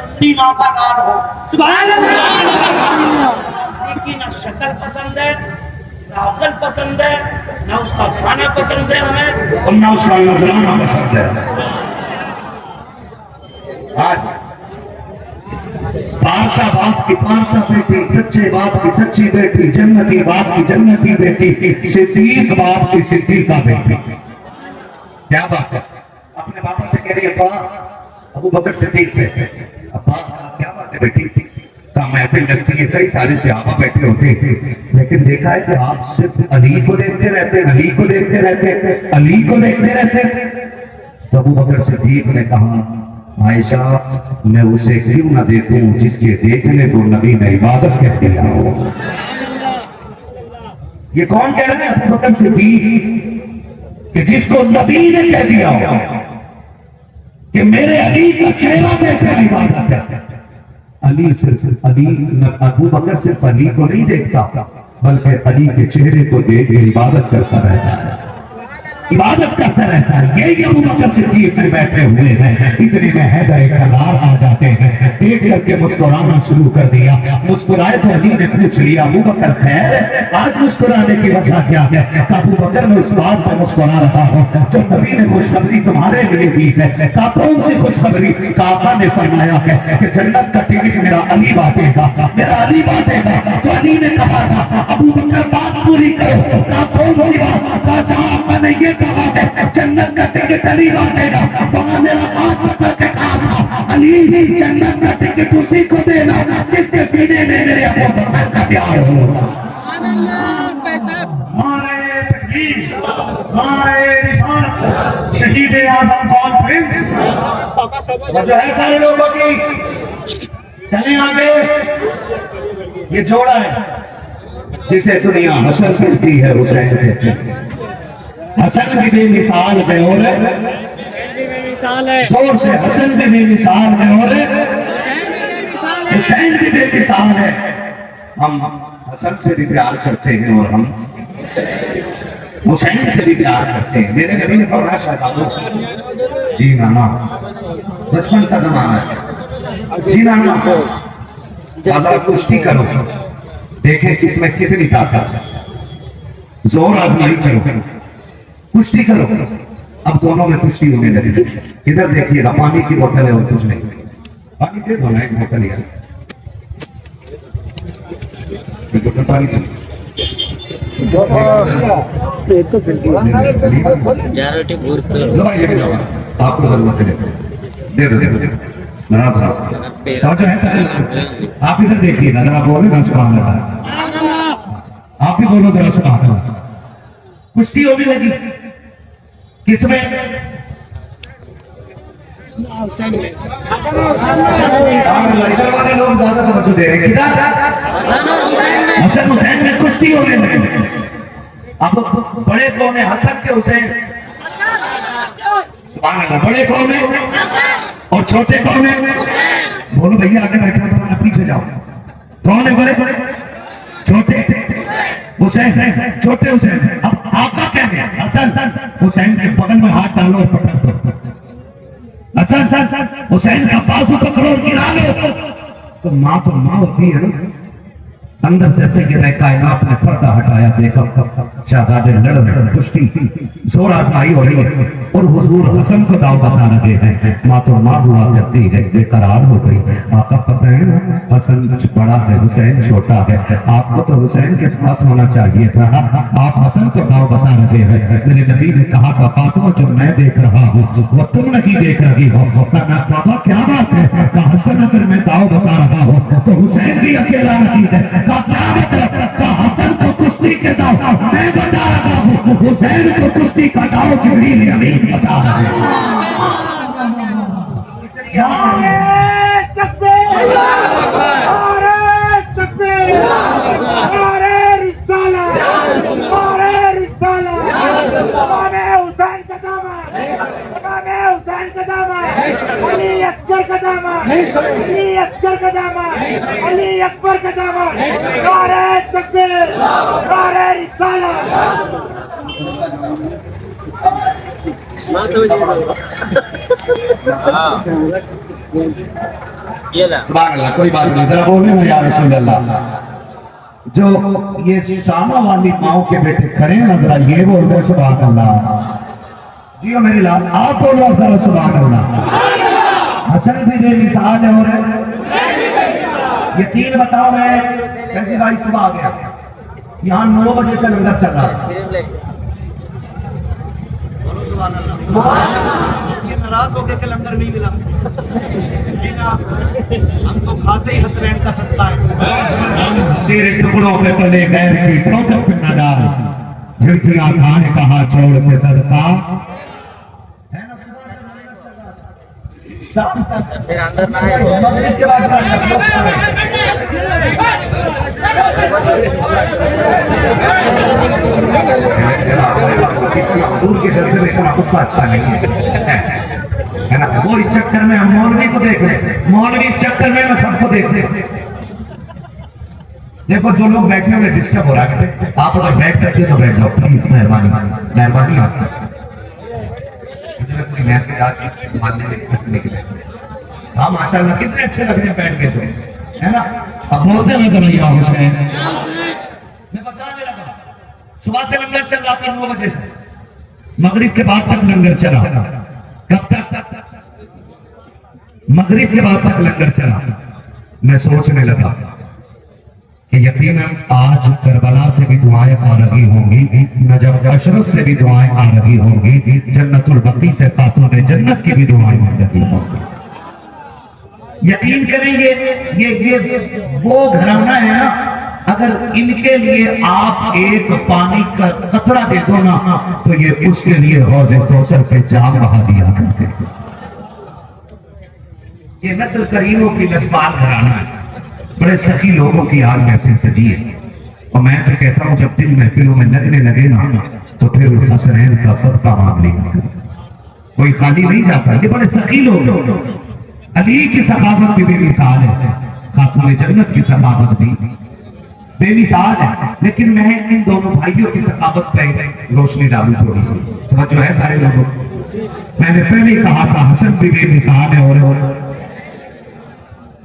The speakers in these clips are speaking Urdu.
اپنی ماں کا لال ہو. سبحان اللہ. کسی کی نہ شکل پسند ہے نہ عقل پسند ہے نہ اس کا کھانا پسند ہے ہمیں اور نہ اس کا نذرانہ پسند ہے. آج پانسا باپ کی پانسا بیٹی، سچے باپ کی سچی بیٹی، جنتی باپ کی جنتی بیٹی، صدیق باپ کی صدیقہ بیٹی. کیا بات ہے؟ اپنے باپا سے کہہ رہی ہے ابا، ابو بکر صدیق سے، ابا کیا بات ہے بیٹی؟ کہا محفل لگتی ہے کئی سارے صحابہ بیٹھے ہوتے ہیں لیکن دیکھا ہے کہ آپ صرف علی کو دیکھتے رہتے، علی کو دیکھتے رہتے، علی کو دیکھتے رہتے. تو ابو بکر صدیق نے کہا عائشہ میں اسے کیوں نہ دیکھوں جس کے دیکھنے کو نبی نے عبادت کہہ دیا ہو. یہ کون کہہ رہا ہے؟ ابو بکر صدیق، کہ جس کو نبی نے کہہ دیا ہو کہ میرے علی کا چہرہ دیکھ کر عبادت ہے. علی صرف ابو بکر صرف علی کو نہیں دیکھتا بلکہ علی کے چہرے کو دیکھ کے عبادت کرتا رہتا ہے، عبادت کرتا رہتا ہے. یہی ابو بکر صدیق میں بیٹھے ہوئے ہیں. اتنے میں حیدر کرار آ جاتے ہیں، دیکھ کر کے مسکرانا شروع کر دیا. مسکرائے تو علی نے پوچھ لیا ابو بکر خیر آج مسکرانے کی وجہ کیا ہے؟ ابو بکر میں اس بات پر مسکرا رہا ہوں جو نبی نے خوشخبری تمہارے لیے دی ہے. کون سی خوشخبری؟ آقا نے فرمایا ہے کہ جنت کا ٹکٹ میرا علی بانٹے گا، میرا علی بانٹے گا. تو علی نے کہا تھا ابو بکر بات پوری کرو. کون سی بات؟ جہاں آقا نے یہ کہا ہے جنت کا ٹکٹ علی بانٹے گا، وہاں میرا ہاتھ پکڑ کے کہا تھا علی جنت کا ٹکٹ اسی کو دینا جس کے سینے میں میرے ابو بکر کا پیار ہوگا. نعرہ تکبیر، نعرہ رسالت، شہید اعظم کانفرنس اور جو ہے سارے لوگوں کی. چلیں آگے. یہ جوڑا ہے جسے دنیا حسن کرتی ہے حسین کہتے ہیں. حسن بھی بے مثال ہے اور زور سے حسن بھی بے مثال ہے اور حسین بھی بے مثال ہے. ہم حسن سے بھی پیار کرتے ہیں اور ہم حسین سے بھی پیار کرتے ہیں. میرے نبی نے فرمایا شہزادو جی نانا بچپن کا زمانہ ہے، جی نانا ذرا کشتی کرو دیکھیں کس میں کتنی طاقت ہے، زور آزمائی کرو، کشتی کرو. اب دونوں میں کشتی ہونے لگی. ادھر دیکھیے گا پانی کی بوتل ہے اور کچھ نہیں. پانی دے دو نا ایک بوتل یار. پانی آپ کو ضرورت ہے دے دو دے دو آپ ادھر دیکھیے نا ذرا بولے نا سبحان اللہ. آپ بھی بولو ذرا سبحان اللہ. کشتی ہونے لگی کس میں؟ ادھر والے لوگ زیادہ توجہ دے رہے ہیں. حسن حسین میں کشتی ہونے لگی. اب بڑے کون ہیں؟ حسن کے حسین؟ سبحان اللہ. بڑے کون ہیں اور چھوٹے کون ہیں؟ بولو بھیا آگے بیٹھے ہو تو پیچھے جاؤ. کون ہے بڑے بڑے؟ چھوٹے حسین، چھوٹے حسین. اب آقا کہہ گیا حسن حسین کے بغل میں ہاتھ ڈالو اور پکڑ دو. حسن حسین کا بازو پکڑو اور گرا لو. تو ماں ہوتی ہے نا. اندر سے سید کائنات نے پردہ ہٹایا، دیکھا شہزادے لڑ کشتی زور آزمائی ہو رہی ہے اور حضور حسن کو داؤ بتا رہے ہیں. ماں تو ماں ہوا کرتی ہے بے قرار ہو گئی. آقا پتہ ہے نا حسن بڑا ہے حسین چھوٹا ہے. آپ کو تو حسین کے ساتھ ہونا چاہیے تھا، آپ حسن کو داؤ بتا رہے ہیں. میرے نبی نے کہا تھا فاطمہ جو میں دیکھ رہا ہوں وہ تم نہیں دیکھ رہی ہو. بابا کیا بات ہے؟ کہ حسن اگر میں داؤ بتا رہا ہوں تو حسین بھی اکیلا نہیں ہے. کیا مطلب؟ کہ حسن کو کشتی کے داؤ میں بتا رہا ہوں، حسین کو کشتی کا داؤ جبریل امین بتا رہا ہے. نعرہ تکبیر، نعرہ تکبیر، نعرہ رسالت، نعرہ رسالت. امام حسین کا دامن، امام حسین کا دامن، علی اکبر کا دامن، علی اکبر کا دامن، علی اکبر کا دامن. نعرہ تکبیر، نعرہ رسالت. سبحان اللہ. کوئی بات نہیں, ذرا بولے نا یا رسول اللہ. جو یہ شامہ والی ماؤں کے بیٹے کھڑے ہیں نا, ذرا یہ بول دو سبحان اللہ. جیو میری لال, آپ بولو ذرا سبحان اللہ. حسن بھی بے مثال ہے, اور یقین بتاؤ میں کہتے بھائی صبح آ گیا, یہاں 9 بجے سے لنگر چل رہا ہے. یہ ناراض ہو گیا کہ لنگر نہیں ملا, ہم تو کھاتے ہی حسنین کا صدقہ ہے. تیرے ٹکڑوں پہ پلے غیر کی ٹوکر پہ نہ ڈال, جھڑکیاں کھانے کہا چھوڑ کے صدقہ. شام تک مغرب کے بعد حضور کے در سے اتنا غصہ اچھا نہیں ہے نا. وہ اس چکر میں ہم مولوی کو دیکھ لیں, مولوی اس چکر میں سب کو دیکھ لیں. دیکھو جو لوگ بیٹھے ہوئے ڈسٹرب ہو رہا ہے, آپ اگر بیٹھ سکتے تو بیٹھ جاؤ پلیز, مہربانی مہربانی. آپ ہاں ماشاء اللہ کتنے اچھے لگ رہے ہیں بیٹھ کے, تو ہے نا. اب بولتے نا کہ یا حسین, میں بتانے لگا صبح سے لنگر چل رہا تھا 9 بجے سے, مغرب کے بعد تک لنگر چلا. کب تک؟ مغرب کے بعد تک لنگر چلا. میں سوچنے لگا کہ یقیناً آج کربلا سے بھی دعائیں آ رہی ہوں گی, نجف اشرف سے بھی دعائیں آ رہی ہوں گی, جنت البقیع سے خاتون جنت کی بھی دعائیں آ رہی ہوں گی. یقین کریں یہ وہ گھرانہ ہے نا, اگر ان کے لیے آپ ایک پانی کا قطرہ دے دو نا, تو یہ اس کے لیے حوض کوثر پہ جام بہا دیا کرتے. یہ نسل کریموں کی لجپال گھرانہ ہے, بڑے سخی لوگوں کی آج محفل سجی ہے. اور میں تو کہتا ہوں جب دل محفلوں میں لگنے لگے نا, تو پھر حسنین کا صدقہ مانگ لیا کرے, کوئی خالی نہیں جاتا. یہ بڑے سخی لوگ. علی کی سخاوت بھی بے مثال ہے, خاتون جنت کی سخاوت بھی بے مثال ہے. لیکن میں ان دونوں بھائیوں کی سخاوت پہ روشنی ڈالوں تھوڑی سی, توجہ ہے سارے لوگوں. میں نے پہلے کہا تھا حسن بھی بے مثال ہے, اور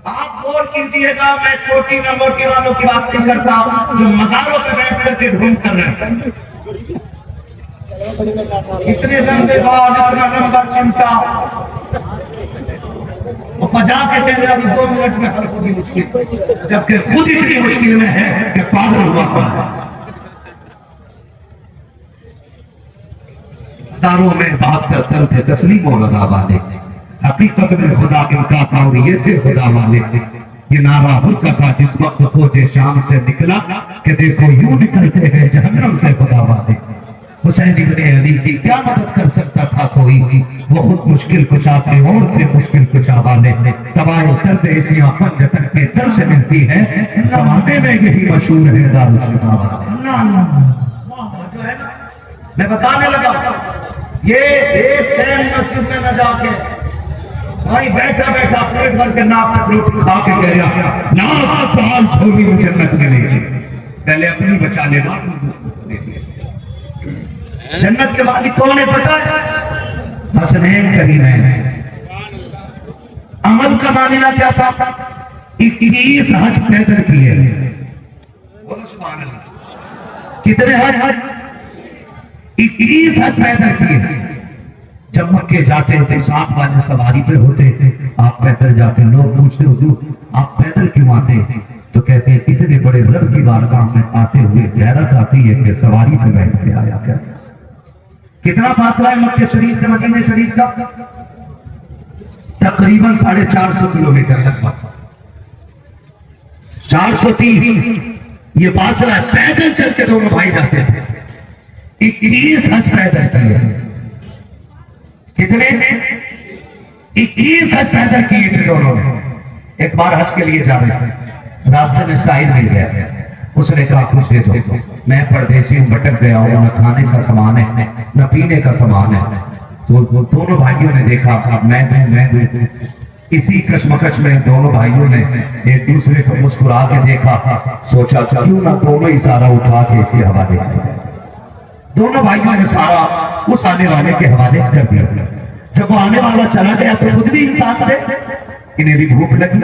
آپ غور کیجئے گا, میں چھوٹی نہ موٹی والوں کی بات نہیں کرتا جو مزاروں پہ بیٹھ کر کے ڈھونڈ کر رہے ہیں. اتنے لمبے بال, اتنا لمبا چمٹا, بجا کے چہرے ابھی 2 منٹ میں حل ہوگی مشکل, جبکہ خود اتنی مشکل میں ہے کہ پاگل ہوا ہے. ہزاروں میں بات کرتے تھے تسلیم و رضا والے, حقیقت میں خدا ان کا تھا اور یہ تھے خدا والے. یہ نعرہ برکا تھا جس وقت فوج شام سے نکلا کہ دیکھو یوں نکلتے ہیں جہنم سے خدا والے. حسین ابن علی کی کیا مدد کر سکتا تھا کوئی, وہ خود مشکل کشا تھے اور تھے مشکل کشا والے. تباہ درد ایسیاں پنجتن کے در سے ملتی ہے, زمانے میں یہی مشہور ہے دارالشفا والے. میں بتانے لگا یہ ایک ٹائم مسجد میں نہ جا کے بھائی بیٹھا بیٹھا پیٹ بھر کے ناک پر روٹی کھا کے کہہ رہا ناک پال چھوڑی میں جنت ملے گی. پہلے اپنی بچا لے, بعد میں دوسروں کو دے دیا. جنت کے مالک کون ہے پتہ ہے؟ حسنین کریمین. عمل کا معاملہ کیا تھا؟ 21 حج پیدل کیے. بولو سبحان اللہ. کتنے حج؟ 21 حج پیدل کیے. جب مکے جاتے ہوتے ساتھ والے سواری پہ ہوتے, آپ پیدل جاتے. لوگ پوچھتے حضور آپ پیدل کیوں آتے؟ تو کہتے ہیں اتنے بڑے رب کی بارگاہ میں آتے ہوئے غیرت آتی ہے کہ سواری پہ بیٹھ کے آیا کر. کتنا فاصلہ ہے مکہ شریف سے مدینہ شریف کا؟ تقریباً 450 کلومیٹر تک, 430 یہ فاصلہ ہے. پیدل چل کے دونوں بھائی جاتے تھے. 21 حج پیدل کیے. کتنے؟ 21 حج پیدل کیے تھے دونوں نے. ایک بار حج کے لیے جا رہے تھے, راستے میں ساحل مل گیا. اس نے کہا کچھ دے دو, میں پردیسی ہوں, بھٹک گیا ہوں, نہ کھانے کا سامان ہے نہ پینے کا سامان ہے. تو دونوں بھائیوں نے دیکھا میں دوں. اسی کشمکش میں دونوں بھائیوں نے ایک دوسرے کو مسکرا کے دیکھا, سوچا کیوں نہ دونوں ہی سارا اٹھا کے اس کے حوالے کر. دونوں بھائیوں نے سارا اس آنے والے کے حوالے کر دیا. جب وہ آنے والا چلا گیا تو خود بھی انسان تھے, انہیں بھی بھوک لگی.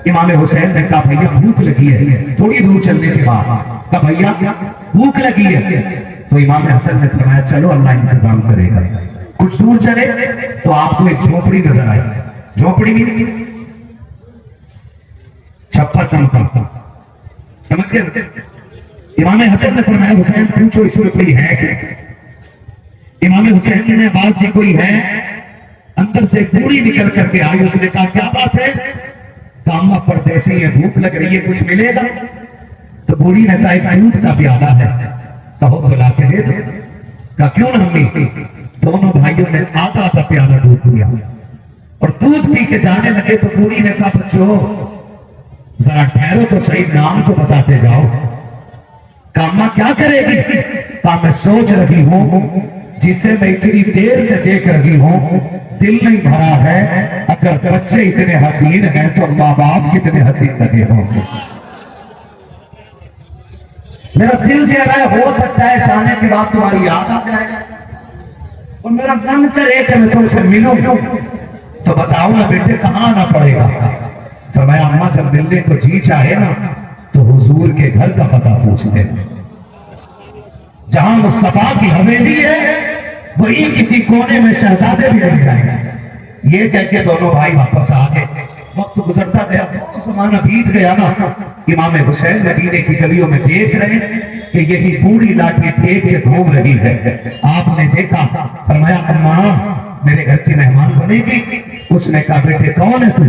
امام حسین نے کہا بھیا بھوک لگی ہے. تھوڑی دور چلنے کے بعد کہا بھیا بھوک لگی ہے. تو امام حسن نے فرمایا چلو اللہ انتظام کرے گا. کچھ دور چلے تو آپ کو ایک جھوپڑی نظر آئی. جھوپڑی بھی چھپر کم سمجھ گئے. امام حسن نے فرمایا حسین پوچھو اس میں کوئی ہے کیا. امام حسین نے آواز دی کوئی ہے. اندر سے بوڑھی نکل کر کے آئی. اس نے کہا کیا بات ہے. کاما پردیسی ہے بھوک لگ رہی ہے کچھ ملے گا. تو بوڑھی نے کہا ایک دودھ کا پیالہ ہے کہو تو لا کے دے دو. کہا کیوں نہ امی. دونوں بھائیوں نے آدھا آدھا پیالہ دودھ پیا اور دودھ پی کے جانے لگے. تو بوڑھی نے کہا بچوں ذرا ٹھہرو تو صحیح نام تو بتاتے جاؤ. کاما کیا کرے گی. کہا میں سوچ رہی ہوں جسے میں اتنی دیر سے دیکھ رہی ہوں دل نہیں بھرا ہے. اگر بچے اتنے حسین ہیں تو ماں باپ کتنے حسین لگے ہوں گے. میرا دل کہہ رہا ہے ہو سکتا ہے جانے کے بعد تمہاری یاد آ جائے اور میرا من کرے کہ میں تم سے ملوں. تو بتاؤ نا بیٹے کہاں آنا پڑے گا. فرمایا اماں جب ملنے کو جی چاہے نا تو حضور کے گھر کا پتہ پوچھ لے. جہاں مصطفیٰ کی حویلی ہے وہی کسی کونے میں شہزادے بھی رہ جائیں. یہ کہہ کے دونوں بھائی واپس آ گئے. وقت گزرتا گیا بہت زمانہ بیت گیا نا. امام حسین مدینے کی گلیوں میں دیکھ رہے کہ یہی بوڑھی لاٹھی پھینک کے گھوم رہی ہے. آپ نے دیکھا فرمایا اماں میرے گھر کی مہمان بنے گی. اس نے کہا بیٹے کون ہے تو.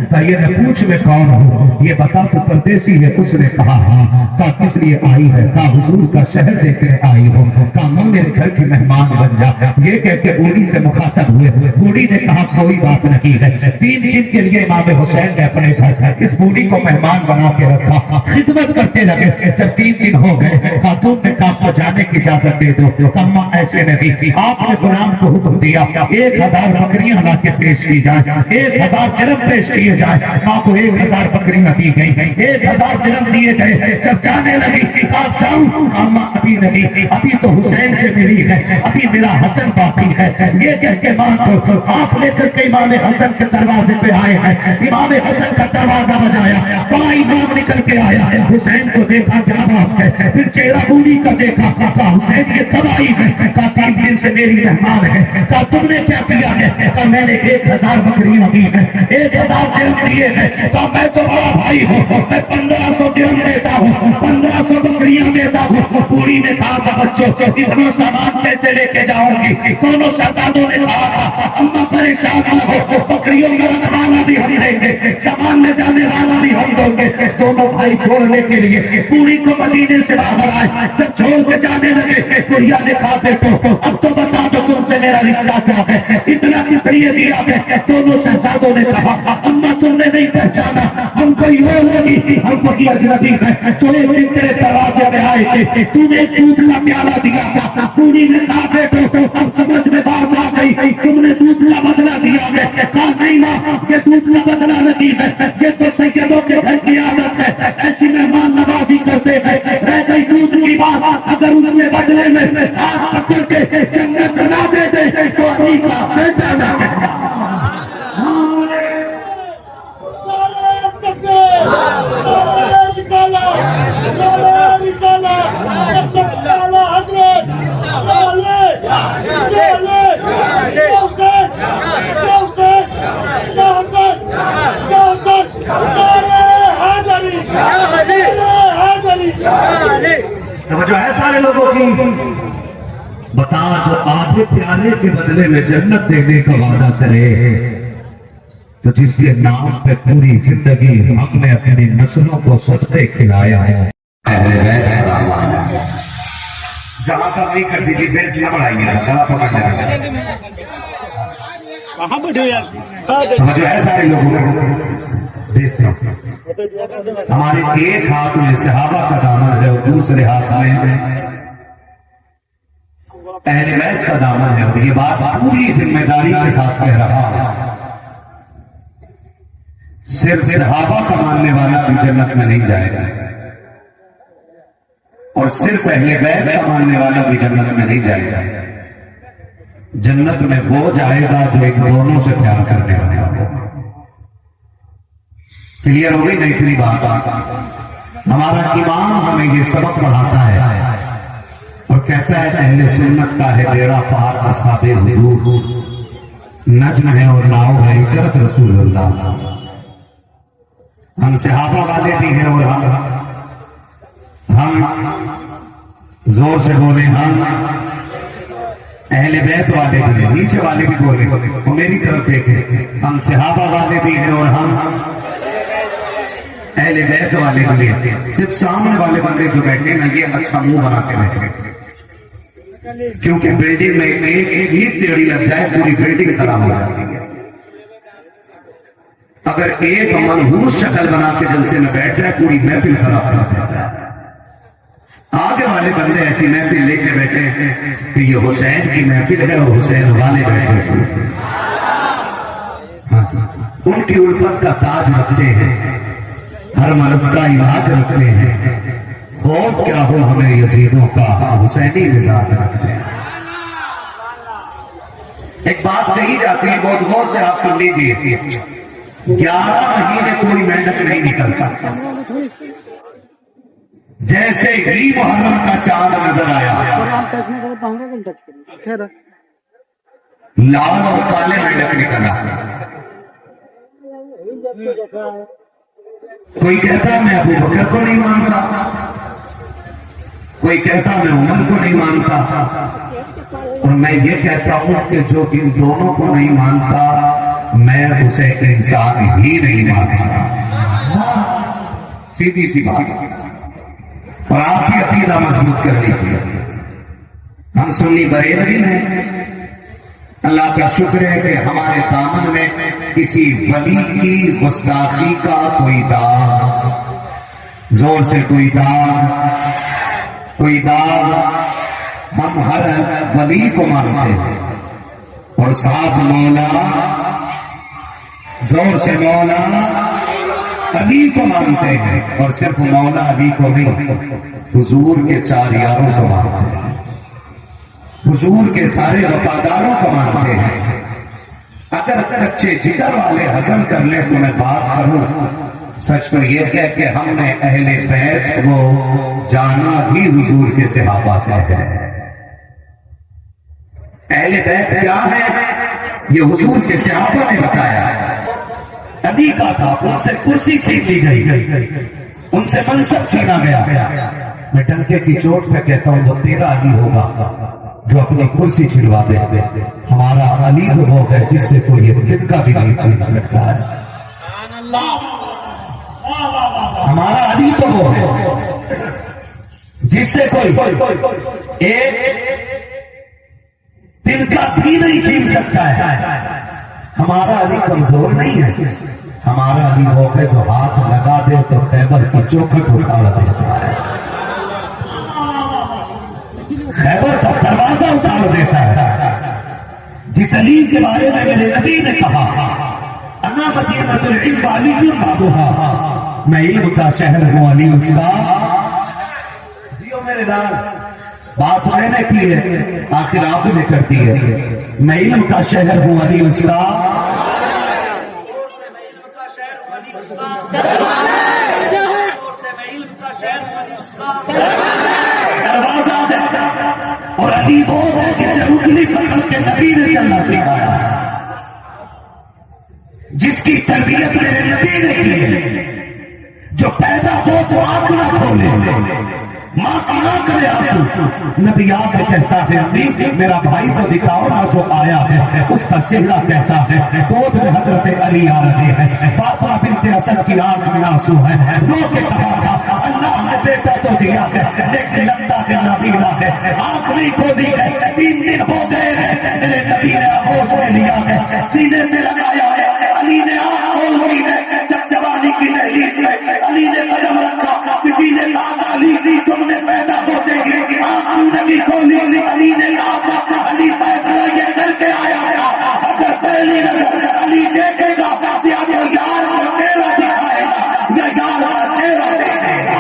کہا یہ میں پوچھ میں کون ہوں. یہ بتا تو پردیسی ہے. اس نے کہا ہاں. کہا کس لیے آئی ہے. کہا حضور کا شہر دیکھنے آئی ہوں. کہا ماں میرے گھر کی مہمان بن جا. یہ کہہ کے بوڑھی سے مخاطب ہوئے. بوڑھی نے کہا کوئی بات نہیں ہے. 3 دن کے لیے امام حسین نے اپنے گھر اس بوڑھی کو مہمان بنا کے رکھا. خدمت کرتے لگے. جب 3 دن ہو گئے خاتون نے کہا کو جانے کی اجازت دے دو. کہا ماں ایسے نہیں. آپ نے غلام کو حکم دیا 1000 بکریاں لا کے پیش کی جائیں. 1000 درم پیش کیے جائیں. ماں کو 1000 بکریاں دی گئی. 1000 درم دیے گئے. جب جانے لگی کہا جاؤں. اماں ابھی نہیں. ابھی تو حسین سے ملی ہے. ابھی میرا حسن باقی ہے. یہ کہہ کے ماں کو آپ لے کر کے امام حسن کے دروازے پہ آئے ہیں. امام حسن کا دروازہ بجایا. بڑا امام نکل کے آیا. حسین کو دیکھا کیا بات ہے. پھر چہرہ بوڑھی کا دیکھا. کہا حسین یہ کب آئی ہے. کہا 3 دن سے میری مہمان ہے. کہا تم نے کیا کیا ہے. کہا میں نے 1000 بکریاں دی ہیں. 1000 درم دیے ہیں. کہا میں تو بڑا بھائی ہوں. میں 1500 درم دیتا ہوں. 1500 بکریاں دیتا ہوں. بوڑھی نے کہا تھا بچوں اتنا سامان کیسے لے کے جاؤں گی. دونوں شہزادوں نے کہا اماں پریشان نہ ہو. بکریوں میں رکھوانا بھی ہم دیں گے. سامان میں جانے والا بھی ہم دیں گے. دونوں بھائی چھوڑنے کے لیے بوڑھی کو مدینے سے باہر آئے. جب چھوڑ کے جانے لگے بڑھیا نے کہا بیٹو اب تو بتا دو تم سے میرا رشتہ کیا ہے. اتنا کس لیے دیا ہے. دونوں شہزادوں نے کہا اماں تم نے نہیں پہچانا. ہم کوئی اور نہیں. ہم کوئی اجنبی ہے جو ایک دن تیرے دروازے میں آئے تھے. تم نے دودھ کا پیالہ دیا تھا. بوڑھی نے کہا بیٹو اب سمجھ میں بات آ گئی. تم نے دودھ کا بدلہ دیا ہے. کہا نہیں ماں یہ دودھ کا بدلہ نہیں ہے. یہ تو سیدوں کے گھر کی عادت ہے. ایسی مہمان نوازی کرتے ہیں. رہ گئی دودھ کی بات. اگر اس میں بدلے میں ہاتھ پکڑ کے جنت نہ دے دے تو علی کا بیٹا نہ ہے. توجہ ہے سارے لوگوں کی. بتا جو آدھے پیالے کے بدلے میں جنت دینے کا وعدہ کرے تو جس کے نام پہ پوری زندگی ہم نے اپنی نسلوں کو صدقے کھلایا ہے. جہاں تک نہیں کرتی تھی بیس نہ بڑھائیے گلا پکڑ جائے. توجہ ہے سارے لوگوں ہمارے ایک ہاتھ میں صحابہ کا دامن ہے اور دوسرے ہاتھ میں اہل بیت کا دامن ہے. اور یہ بات پوری ذمہ داری کے ساتھ کہہ رہا ہوں. صرف صحابہ کا ماننے والا بھی جنت میں نہیں جائے گا اور صرف اہل بیت کا ماننے والا بھی جنت میں نہیں جائے گا. جنت میں وہ جائے گا جو ایک دونوں سے پیار کرنے والا ہو. کلیئر ہو گئی نہیں اتنی بات؟ ہمارا امام ہمیں یہ سبق پڑھاتا ہے اور کہتا ہے اہل سنت کا ہے بیڑا پار اصحاب حضور، نجم ہے اور ناؤ ہے ہجرت رسول اللہ۔ ہم صحابہ والے بھی ہیں اور ہم زور سے بولے ہم اہل بیت والے بھی ہیں، نیچے والے بھی بولے اور میری طرف دیکھیں، ہم صحابہ والے بھی ہیں اور ہم اہل بیت والے بھی ہیں۔ صرف سامنے والے بندے جو بیٹھے نا یہ اچھا منہ بنا کے بیٹھے، کیونکہ بلڈنگ میں ایک ہی ٹیڑھی لگ جائے پوری بلڈنگ خراب ہو جاتی ہے۔ اگر ایک منحوس شکل بنا کے جلسے میں بیٹھ جائے پوری محفل خراب کر دیتا ہے۔ آگے والے بندے ایسی محفل لے کے بیٹھے کہ یہ حسین کی محفل ہے اور حسین والے بیٹھے ان کی الفت کا تاج رکھتے ہیں، ہر مرض کا علاج رکھتے ہیں، خوف کیا ہو ہمیں یزیدوں کا حسینی مزاج رکھتے ہیں۔ ایک بات کہی جاتی ہے بہت غور سے آپ سن لیجیے، 11 مہینے کوئی مینڈک نہیں نکلتا، جیسے ہی محرم کا چاند نظر آیا لال اور کالے مینڈک نکلا۔ کوئی کہتا میں ابو بکر کو نہیں مانتا، کوئی کہتا میں عمر کو نہیں مانتا، اور میں یہ کہتا ہوں کہ جو ان دونوں کو نہیں مانتا میں اسے انسان ہی نہیں مانتا۔ سیدھی سی بات، اور آپ کی عقیدہ مضبوط کر لیجیے۔ ہم سنی بریلوی ہیں، اللہ کا شکر ہے کہ ہمارے دامن میں کسی ولی کی گستاخی کا کوئی داغ، زور سے کوئی داغ، ہم ہر ولی کو مانتے ہیں اور ساتھ مولا، زور سے مولا علی کو مانتے ہیں، اور صرف مولا علی کو نہیں حضور کے 4 یاروں کو مانتے ہیں، حضور کے سارے وفاداروں کو مانتے ہیں۔ اگر کچے جگر والے ہضم کر لیں تو میں بات کروں، سچ تو یہ ہے کہ ہم نے اہل بیت کو جانا بھی حضور کے صحابہ سے ہے۔ اہل بیت کیا ہے یہ حضور کے صحابہ نے بتایا ہے۔ علی کا تھا، ان سے کرسی چھین لی گئی، ان سے منصب چھینا گیا۔ میں ڈنکے کی چوٹ پہ کہتا ہوں وہ تیرا علی ہوگا جو اپنی کرسی چھلوا دے۔ ہمارا علی تو وہ ہے جس سے کوئی دن کا بھی نہیں چھین سکتا ہے۔ ہمارا علی تو وہ ہے جس سے کوئی ایک دن کا بھی نہیں چھین سکتا ہے۔ ہمارا علی کمزور نہیں ہے، ہمارا علی وہ ہے جو ہاتھ لگا دے تو خیبر کی چوکھٹ اٹھا دیتا ہے، خیبر کا دروازہ اٹھا دیتا ہے۔ جس علی کے بارے میں میرے نبی نے کہا انا مدینۃ العلم علی بابھا، میں علم کا شہر ہوں علی اس کا۔ جیو میرے لال، بات میں نے کی ہے آخر آپ نے کر دی ہے، میں علم کا شہر ہوں علی اس کا، دروازہ ہے، اور علی وہ ہے جسے انگلی پکڑ کے نبی نے چلنا سکھایا، جس کی تربیت میرے نبی نے کی ہے، جو پیدا ہو تو آنکھ نہ کھولے، ماں کی آنکھ میں آنسو، نبی آ کے کہتا ہے امی میرا بھائی تو دکھاؤ نا جو آیا ہے اس کا چہرہ کیسا ہے۔ گود میں حضرت علی آ رہے ہیں، فاطمہ بنت اسد کی آنکھ میں آنسو ہے، رو کے کہا تھا اللہ نے بیٹا تو دیا ہے لیکن لگتا ہے نابینا ہے، آنکھ نہیں کھولی ہے، 3 دن ہو گئے ہیں میرے نبی نے آغوش میں لیا ہے، سینے سے لگایا ہے، علی نے آنکھ کھول لی ہے، جب جوانی کی دہلیز میں علی نے قدم رکھا، کسی نے کہا علی تم نے پیدا ہوتے ہی آنکھ نبی کھولی، علی نے کہا علی فیصلہ یہ کر کے آیا ہے، اگر پہلی نظر علی دیکھے گا یا تو یار کا چہرہ دکھائے گا یا یار کا چہرہ دیکھے گا۔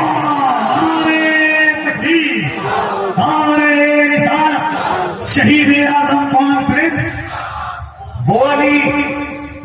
ہمارے شہید اعظم کانفرنس وہ علی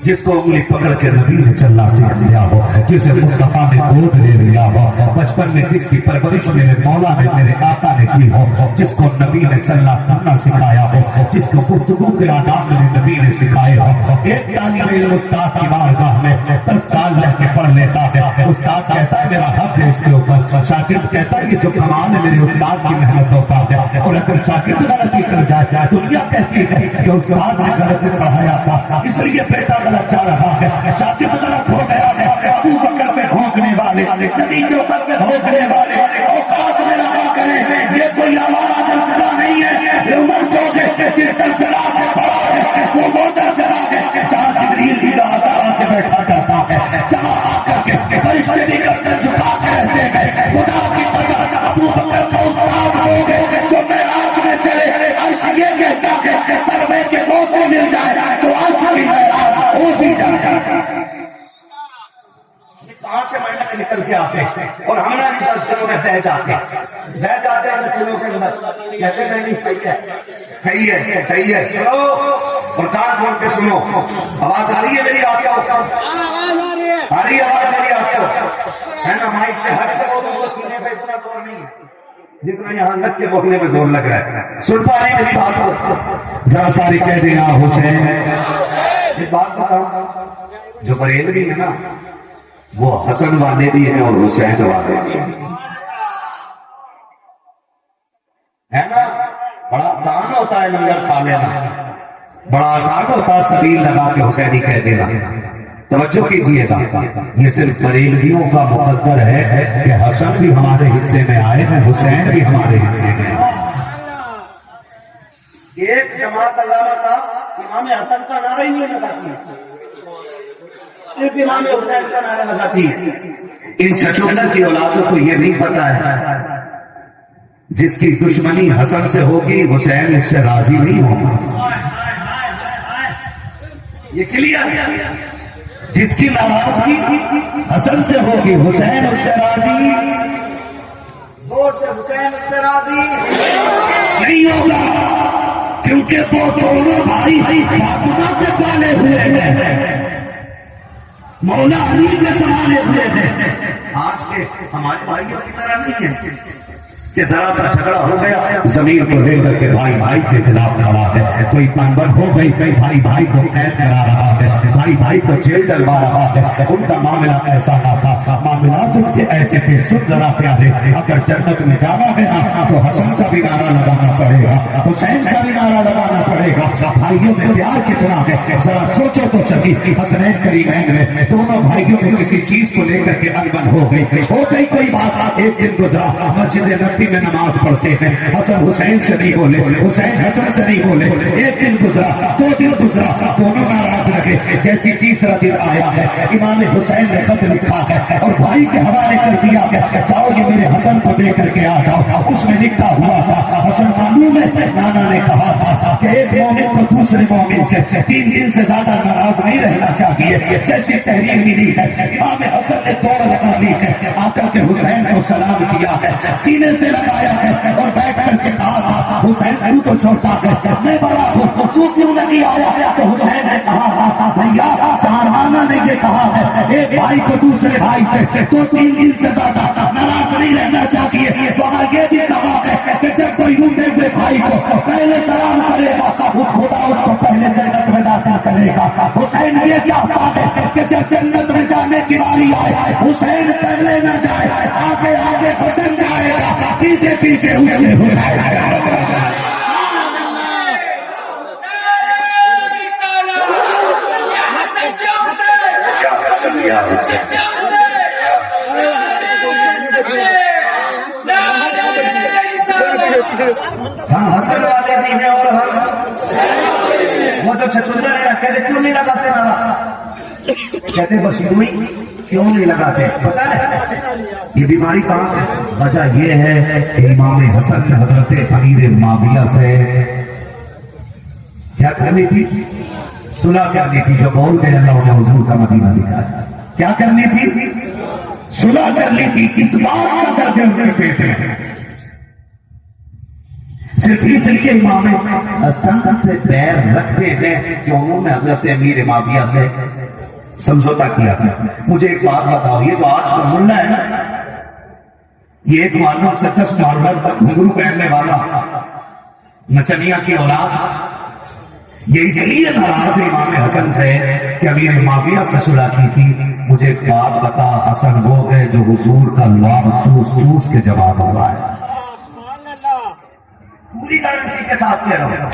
جس کو انگلی پکڑ کے نبی نے چلنا سکھ لیا ہو، جسے مصطفیٰ نے گود لے لیا ہو، بچپن میں جس کی پرورش میرے مولا نے میرے آقا نے کی ہو، جس کو نبی نے چلنا پھرنا سکھایا ہو، جس کو گفتگو کے آداب میرے نبی نے سکھائے ہو۔ ایک طالب علم استاد کی بارگاہ میں 10 سال رہ کے پڑھ لیتا ہے، استاد کہتا ہے میرا حق ہے اس کے اوپر، شاگرد کہتا ہے یہ جو کمال ہے میرے استاد کی محنت ہوتا ہے، اور اگر شاگرد غلطی کر جائے دنیا کہتی ہے کہ استاد نے غلط پڑھایا تھا اس لیے بیٹا غلط چاہ رہا ہے، شاگرد غلط ہو گیا ہے، ابو بکر میں بھونکنے والے، نبی کے اوپر میں بھونکنے والے، اوقات میں رہا کرے، یہ کوئی ہمارا درسگاہ نہیں ہے، یہ عمر جو ہے جس درسگاہ سے پڑھا ہے وہ درسگاہ ہے جہاں جبریل بھی آ کے بیٹھا کرتا ہے، جہاں آ کر کے فرشتے بھی کرتے جھکا کے رہتے ہیں، خدا کی قسم ابو بکر کا استاد ہو گئے جو معراج میں چلے، عرش یہ کہتا ہے پروے کے موسم مل جائے تو عرش بھی معراج ہو بھی جائے۔ کہاں سے مہینے نکل کے آتے اور ہم نے 10 دنوں میں بہ جاتے ہیں دنوں کے اندر، کیسے نہیں؟ صحیح ہے صحیح ہے صحیح ہے، سنو اور کان کھول کے سنو، آواز آ رہی ہے میری؟ آپ کا آ رہی ہے آواز میری؟ آپ کو ہے نا؟ مائک سے ہٹ کے بولوں تو سینے پہ اتنا زور نہیں ہے جتنا یہاں لگ کے بولنے میں زور لگ رہا ہے۔ سن پا رہی میری بات کو؟ ذرا ساری کہہ دینا حسین۔ ایک بات بتاؤں، جو بریلوی ہے نا وہ حسن والے بھی ہیں اور حسین والے بھی ہیں، ہے نا؟ بڑا آسان ہوتا ہے لنگر کھا لینا، بڑا آسان ہوتا ہے سبیل لگا کے حسینی کہہ دینا۔ توجہ کیجیے گا، یہ صرف بریلویوں کا مقدر ہے کہ حسن بھی ہمارے حصے میں آئے ہیں، حسین بھی ہمارے حصے میں آئے۔ ایک جماعت علامہ صاحب امام حسن کا نعرہ ہی نہیں لگاتی ہے، صرف امام حسین کا نعرہ لگاتی ہے۔ ان چھچوندر کی اولادوں کو یہ نہیں پتا ہے جس کی دشمنی حسن سے ہوگی حسین اس سے راضی نہیں ہوگا، یہ کلیئر ہے۔ جس کی ناراضگی حسن سے ہوگی حسین اس سے راضی، زور سے حسین اس سے راضی نہیں ہوگا، کیونکہ وہ دونوں بھائی فاطمہ سے پالے ہوئے ہیں، مولا علی کے سنبھالے ہوئے ہیں۔ آج کے ہمارے بھائیوں کی طرح نہیں ہے کہ ذرا سا جھگڑا ہو گیا زمین کو لے کر کے بھائی بھائی کے خلاف کھڑا ہے، کوئی پنبن ہو گئی کئی بھائی بھائی کو قید کرا رہا ہے، بھائی بھائی کو جیل ڈلوا رہا ہے۔ ان کا معاملہ ایسا نہ تھا، معاملات ان کے ایسے تھے۔ سن ذرا پیارے، اگر جنت میں جانا ہے نا تو حسن کا بھی نعرہ لگانا پڑے گا، حسین کا بھی نعرہ لگانا پڑے گا۔ بھائیوں میں پیار کتنا ہے ذرا سوچو تو صحیح۔ حسنین کریمین میں دونوں بھائیوں میں کسی چیز کو لے کر کے انبن ہو گئی کوئی بات۔ ایک دن گزرا مسجد نبوی میں نماز پڑھتے ہیں، حسن حسین سے نہیں بولے، حسین حسن سے نہیں بولے۔ ایک دن گزرا، 2 دن گزرا، دونوں ناراض لگے۔ جیسی تیسرا دن آیا ہے امام حسین نے خط لکھا ہے اور بھائی کے حوالے کر دیا ہے، جاؤ یہ میرے حسن کو دے کر کے آ جاؤ۔ اس میں لکھا ہوا تھا، حسن معلوم ہے نانا نے کہا تھا کہ ایک مومن کو دوسرے مومن سے 3 دن سے زیادہ ناراض نہیں رہنا چاہیے۔ جیسی تحریر ملی ہے امام حسن نے دوڑ لگا لی ہے، آ کر کے حسین کو سلام کیا ہے، سینے سے لگایا ہے اور بیٹھ کر کے کہا تھا حسین تو چھوٹا ہے میں بڑا ہوں، تو کیوں نہیں آیا؟ تو حسین نے کہا بھیا جہاں نے یہ کہا ہے ایک بھائی کو دوسرے بھائی سے تو 3 دن سے زیادہ ناراض نہیں رہنا چاہیے، وہاں یہ بھی کہا ہے کہ جب کوئی روٹے ہوئے بھائی کو پہلے سلام کرے گا وہ خدا اس کو پہلے جنت میں داخل کرے گا۔ حسین یہ چاہتا ہے کہ جب جنت میں جانے کی باری آئے حسین پہلے نہ جائے، آگے آگے حسین جائے گا، پیچھے پیچھے ہوئے حسین آئے گا۔ ہم حسن والے بھی ہیں اور ہم وہ جو چھچندر ہے کہتے کیوں نہیں لگاتے نعرہ؟ کہتے بس یوں ہی کیوں نہیں لگاتے؟ پتا ہے یہ بیماری کہاں ہے؟ وجہ یہ ہے کہ امام حسن سے حضرت امیر معاویہ سے کیا کرنی تھی؟ صلح کرنی تھی، جو بول کے اللہ نے حضور کا مدینہ دکھایا۔ کیا کرنی تھی؟ صلح کرنی تھی۔ اس بات کا درد ان کے پیٹ میں صرف اس لیے امام حسن سے پیر رکھتے ہیں کہ انہوں نے حضرت امیر معاویہ سے سمجھوتا کیا تھا. مجھے ایک بات بتاؤ, یہ تو آج کا ملا ہے نا, یہ ایک معلوم سے 10 معلوم تک گھنگرو پہننے والا نچنیا کی اولاد, یہ اس لیے ناراض ہے امام حسن سے کہ امیر معاویہ سے صلح کی تھی. مجھے ایک بات بتا, حسن وہ ہے جو حضور کا لعاب چوس چوس کے جواب ہوا ہے. پوری گارنٹی کے ساتھ کہہ رہا ہوں,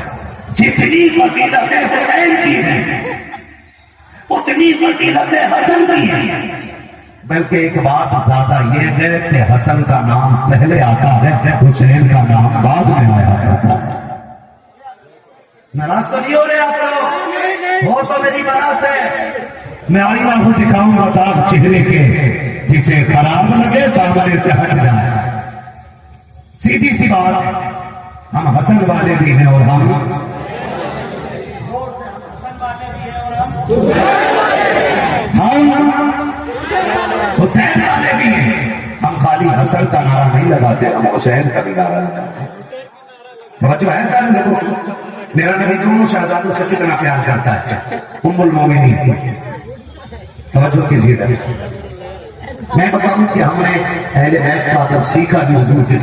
جتنی فضیلتیں حسین کی ہیں اتنی فضیلتیں حسن کی ہیں. بلکہ ایک بات زیادہ یہ ہے کہ حسن کا نام پہلے آتا ہے, حسین کا نام بعد میں آیا جاتا ہے. ناراض تو نہیں ہو رہے آپ لوگ؟ وہ تو میری بات ہے. میں آئینہ کو دکھاؤں گا داغ چہرے کے, جسے خراب لگے سامنے سے ہٹ جائے. سیدھی سی بات, ہم حسن والے بھی ہیں اور ہم حسین والے بھی ہیں. ہم خالی حسن کا نعرہ نہیں لگاتے, ہم حسین کا بھی نعرہ لگاتے ہیں. توجہ ہے سارے لوگوں, میرا نبی دونوں شہزادوں سے کتنا پیار کرتا ہے. ام المومنین, توجہ کیجیے. میں بتاؤں کہ ہم نے اہل بیت کا ادب سیکھا بھی حضور کے